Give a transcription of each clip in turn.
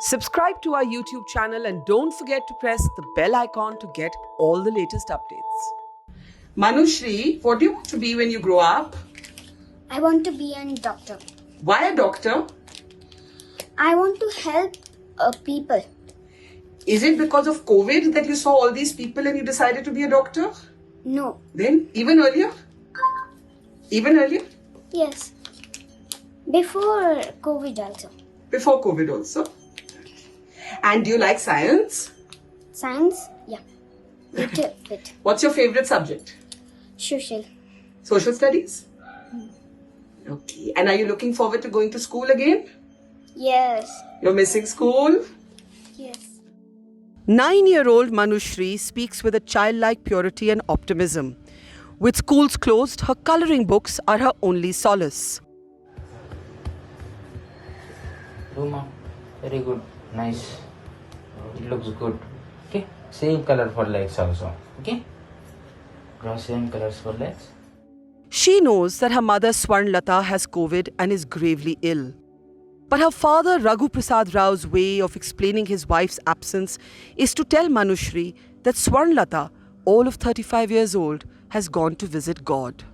Subscribe to our YouTube channel and don't forget to press the bell icon to get all the latest updates. Manushri, what do you want to be when you grow up? I want to be a doctor. Why a doctor? I want to help people. Is it because of COVID that you saw all these people and you decided to be a doctor? No. Then, even earlier? Even earlier? Yes. Before COVID also. Before COVID also. And do you like science? Science? Yeah. Little bit. What's your favorite subject? Social. Social studies? Okay. And are you looking forward to going to school again? Yes. You're missing school? Yes. 9-year-old Manushri speaks with a childlike purity and optimism. With schools closed, her colouring books are her only solace. Ruma, very good, nice. It looks good. Okay, same color for legs also. Okay, draw same colors for legs. She knows that her mother Swarnlata has COVID and is gravely ill. But her father Raghu Rao's way of explaining his wife's absence is to tell Manushri that Swarnlata, all of 35 years old, has gone to visit God.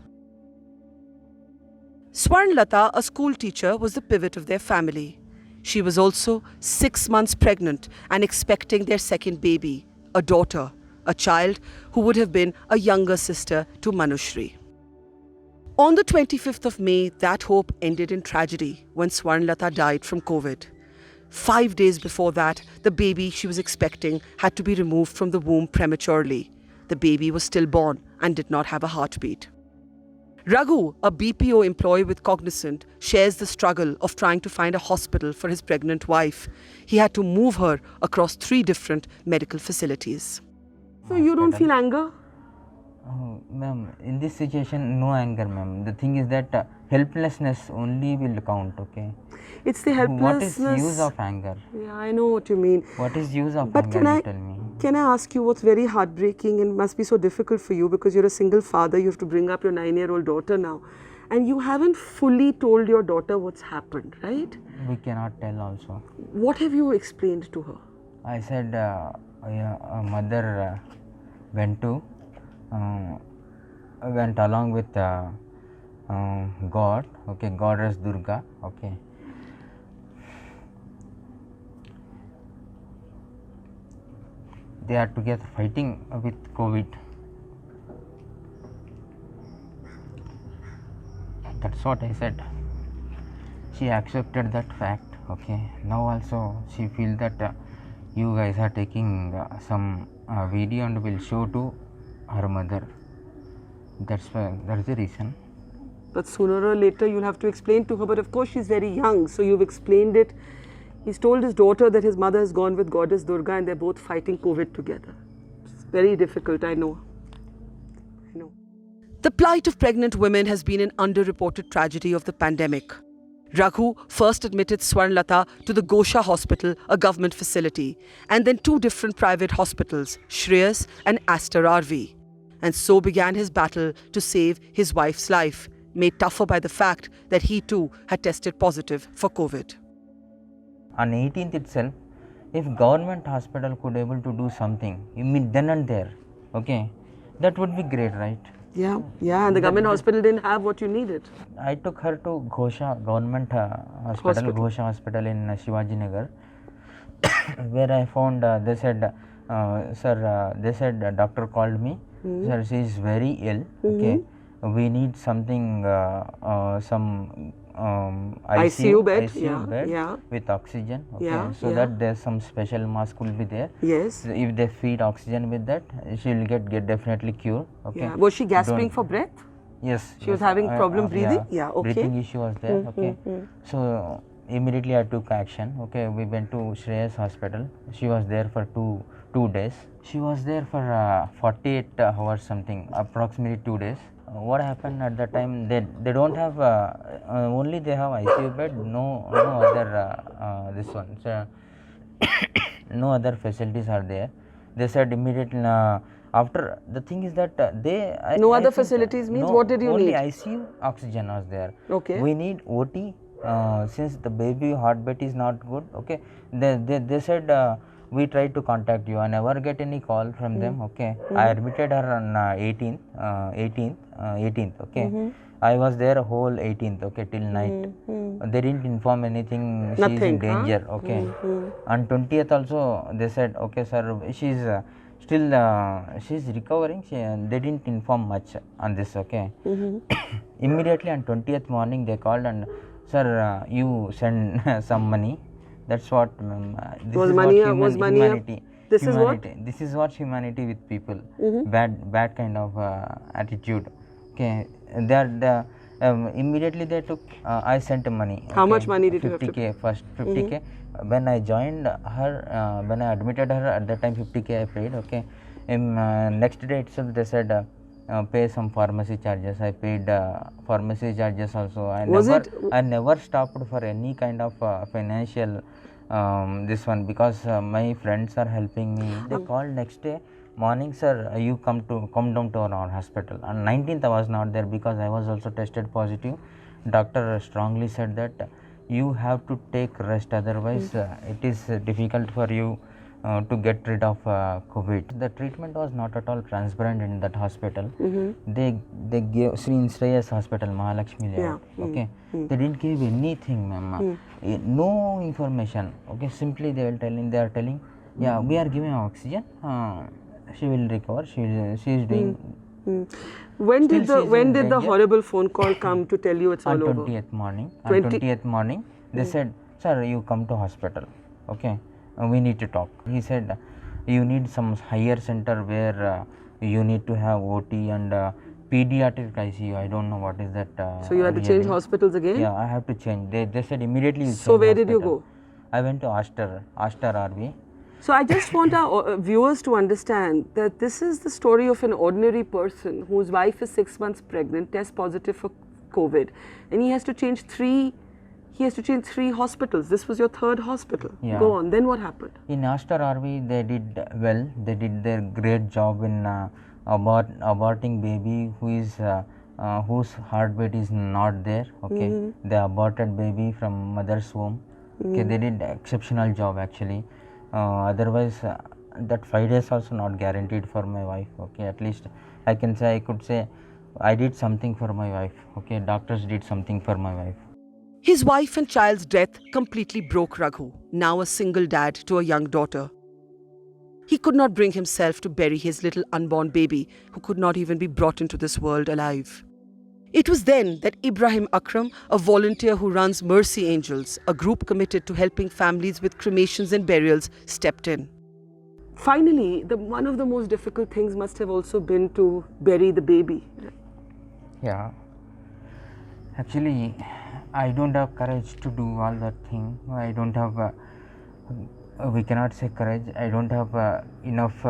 Swarnlata, a school teacher, was the pivot of their family. She was also 6 months pregnant and expecting their second baby, a daughter, a child who would have been a younger sister to Manushri. On the 25th of May, that hope ended in tragedy when Swarnlata died from COVID. 5 days before that, the baby she was expecting had to be removed from the womb prematurely. The baby was stillborn and did not have a heartbeat. Raghu, a BPO employee with Cognizant, shares the struggle of trying to find a hospital for his pregnant wife. He had to move her across 3 different medical facilities. So you don't feel anger? Ma'am, in this situation, no anger, ma'am. The thing is that helplessness only will count, okay? It's the helplessness. What is use of anger? Yeah, I know what you mean. What is use of But anger, you tell me? can I ask you what's very heartbreaking and must be so difficult for you because you're a single father, you have to bring up your 9-year-old daughter now and you haven't fully told your daughter what's happened, right? We cannot tell also. What have you explained to her? I said mother went along with God, okay, goddess Durga, okay. They are together fighting with COVID. That's what I said. She accepted that fact, okay. Now also she feels that you guys are taking some video and will show to her mother. That's the reason. But sooner or later you'll have to explain to her, but of course she's very young, so you've explained it. He's told his daughter that his mother has gone with goddess Durga and they're both fighting COVID together. It's very difficult, I know. The plight of pregnant women has been an underreported tragedy of the pandemic. Raghu first admitted Swarnlata to the Gosha Hospital, a government facility, and then 2 different private hospitals, Shreyas and Aster RV. And so began his battle to save his wife's life, made tougher by the fact that he too had tested positive for COVID. On 18th itself, if government hospital could able to do something, then and there, okay, that would be great, right? Yeah, and the government hospital didn't have what you needed. I took her to Gosha government hospital, Gosha hospital in Shivaji Nagar, where I found they said, sir, they said doctor called me, sir, she is very ill, okay, we need something, some ICU bed with oxygen, okay, so that there's some special mask will be there. Yes. So if they feed oxygen with that, she will get definitely cured. Okay. Yeah. Was she gasping for breath? Yes. She was having problem breathing? Yeah, okay. Breathing issue was there, okay. So immediately I took action, okay. We went to Shreyas hospital. She was there for two days. She was there for 48 hours something, approximately 2 days. What happened at that time, they don't have only they have ICU bed, no other this one, so no other facilities are there. They said immediately after, the thing is that no other facilities means what did you only need? ICU oxygen was there. Okay. We need OT since the baby heartbeat is not good, okay, they said we tried to contact you. I never get any call from them, okay. I admitted her on 18th, okay. I was there whole 18th, okay, till night. They didn't inform anything. She is in danger, okay. On 20th also they said, okay sir, she's still she's recovering. They didn't inform much on this, okay. Immediately on 20th morning they called and, sir, you send some money. That's what this Was is money what was money humanity. This is what? This is what humanity with people. Bad kind of attitude. Okay, they immediately they took. I sent money. How okay, much money did you have to 50K first. 50K. When I joined her, when I admitted her at that time, 50K I paid. Okay. Next day itself they said. Pay some pharmacy charges. I paid pharmacy charges also. I never stopped for any kind of financial this one, because my friends are helping me. They called next day morning, sir, you come down to our hospital. On 19th I was not there because I was also tested positive. Doctor strongly said that you have to take rest, otherwise it is difficult for you to get rid of COVID. The treatment was not at all transparent in that hospital. They gave Shreyas Hospital, Mahalakshmi Layout. Okay, they didn't give anything, ma'am. No information. Okay, simply they are telling, yeah, we are giving oxygen. She will recover. She is doing. When did the horrible phone call come to tell you it's all over? On 20th morning, they said, sir, you come to hospital. Okay. We need to talk. He said, you need some higher center where you need to have OT and pediatric ICU. I don't know what is that. So you had to change hospitals again? Yeah, I have to change. They said immediately. So where did you go? I went to Aster RV. So I just want our viewers to understand that this is the story of an ordinary person whose wife is 6 months pregnant, tests positive for COVID, and he has to change three hospitals. This was your third hospital. Yeah. Go on. Then what happened? In Aster RV, they did well. They did their great job in aborting baby who is whose heartbeat is not there. Okay, they aborted baby from mother's womb. Okay, they did exceptional job actually. Otherwise, that 5 days also not guaranteed for my wife. Okay, at least I could say I did something for my wife. Okay, doctors did something for my wife. His wife and child's death completely broke Raghu, now a single dad to a young daughter. He could not bring himself to bury his little unborn baby who could not even be brought into this world alive. It was then that Ibrahim Akram, a volunteer who runs Mercy Angels, a group committed to helping families with cremations and burials, stepped in. Finally, one of the most difficult things must have also been to bury the baby. Yeah. Actually, I don't have courage to do all that thing. I don't have, we cannot say courage. I don't have enough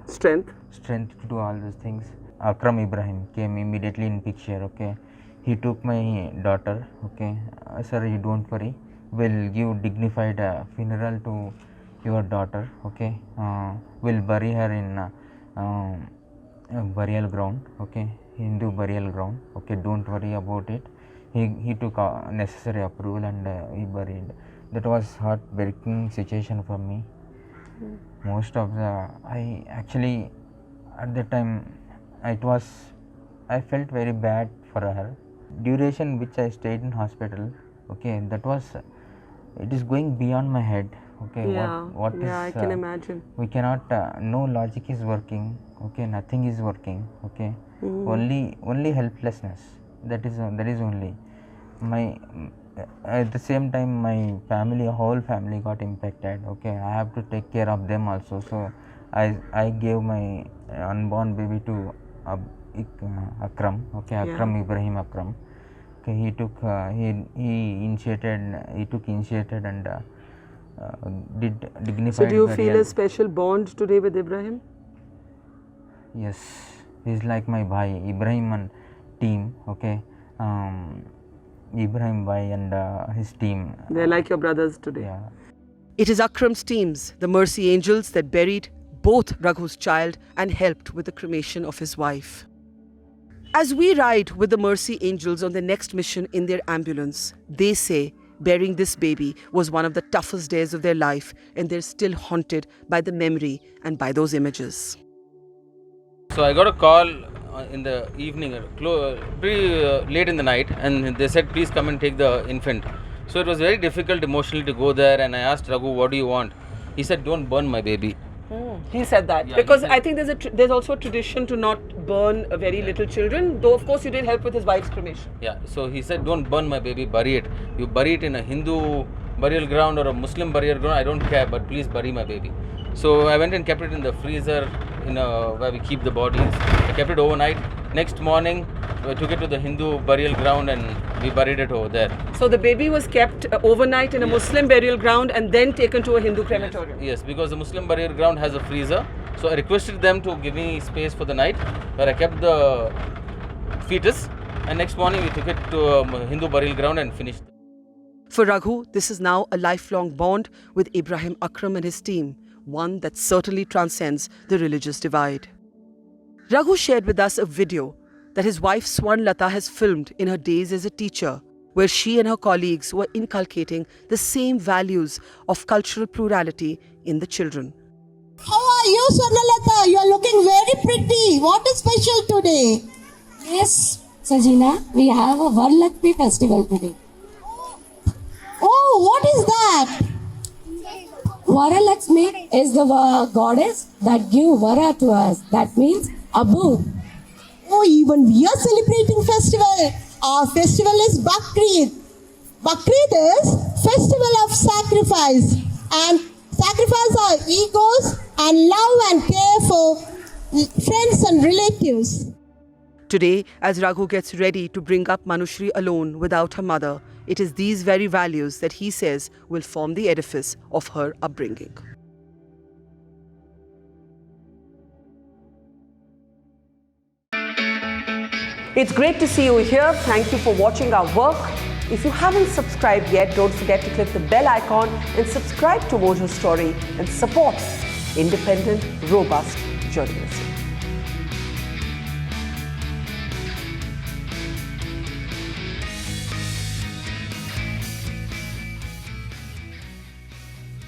strength to do all those things. Akram Ibrahim came immediately in picture. Okay, he took my daughter. Okay, sir, you don't worry. We'll give dignified funeral to your daughter. Okay, we'll bury her in a burial ground. Okay, Hindu burial ground. Okay, don't worry about it. He took necessary approval and he buried. That was heartbreaking situation for me. Most of I actually at that time I felt very bad for her. Duration which I stayed in hospital, okay, it is going beyond my head. Okay, what is I can imagine. We cannot, no logic is working. Okay, nothing is working. Okay, only helplessness. That is only my. At the same time, my whole family got impacted. Okay, I have to take care of them also. So I gave my unborn baby to Akram. Okay, Akram Ibrahim Akram. Okay, he took initiated and did dignified. So do you feel burial. a special bond today with Ibrahim? Yes, he's like my bhai, Ibrahim and team. Okay, Ibrahim bhai and his team. They're like your brothers today. Yeah. It is Akram's teams, the Mercy Angels, that buried both Raghu's child and helped with the cremation of his wife. As we ride with the Mercy Angels on their next mission in their ambulance, they say bearing this baby was one of the toughest days of their life, and they're still haunted by the memory and by those images. So I got a call in the evening, pretty late in the night, and they said, please come and take the infant. So it was very difficult emotionally to go there, and I asked Raghu, what do you want? He said, don't burn my baby. He said that because I think there's also a tradition to not burn very little children, though of course you did help with his wife's cremation. Yeah, so he said, don't burn my baby, bury it. You bury it in a Hindu burial ground or a Muslim burial ground, I don't care, but please bury my baby. So I went and kept it in the freezer, where we keep the bodies. I kept it overnight. Next morning, I took it to the Hindu burial ground and we buried it over there. So the baby was kept overnight in a Muslim burial ground and then taken to a Hindu crematorium. Yes, because the Muslim burial ground has a freezer. So I requested them to give me space for the night, where I kept the fetus, and next morning we took it to a Hindu burial ground and finished. For Raghu, this is now a lifelong bond with Ibrahim Akram and his team, one that certainly transcends the religious divide. Raghu shared with us a video that his wife Swarnlata has filmed in her days as a teacher, where she and her colleagues were inculcating the same values of cultural plurality in the children. How are you, Swarnalata? You are looking very pretty. What is special today? Yes, Sajina, we have a Varalakshmi festival today. Oh, what is that? Varalakshmi is the goddess that gives vara to us. That means abort. Oh, even we are celebrating festival. Our festival is Bakrid. Bakrid is festival of sacrifice, and sacrifice our egos and love and care for friends and relatives. Today, as Raghu gets ready to bring up Manushri alone without her mother, it is these very values that he says will form the edifice of her upbringing. It's great to see you here. Thank you for watching our work. If you haven't subscribed yet, don't forget to click the bell icon and subscribe to Mojo Story and support independent, robust journalism.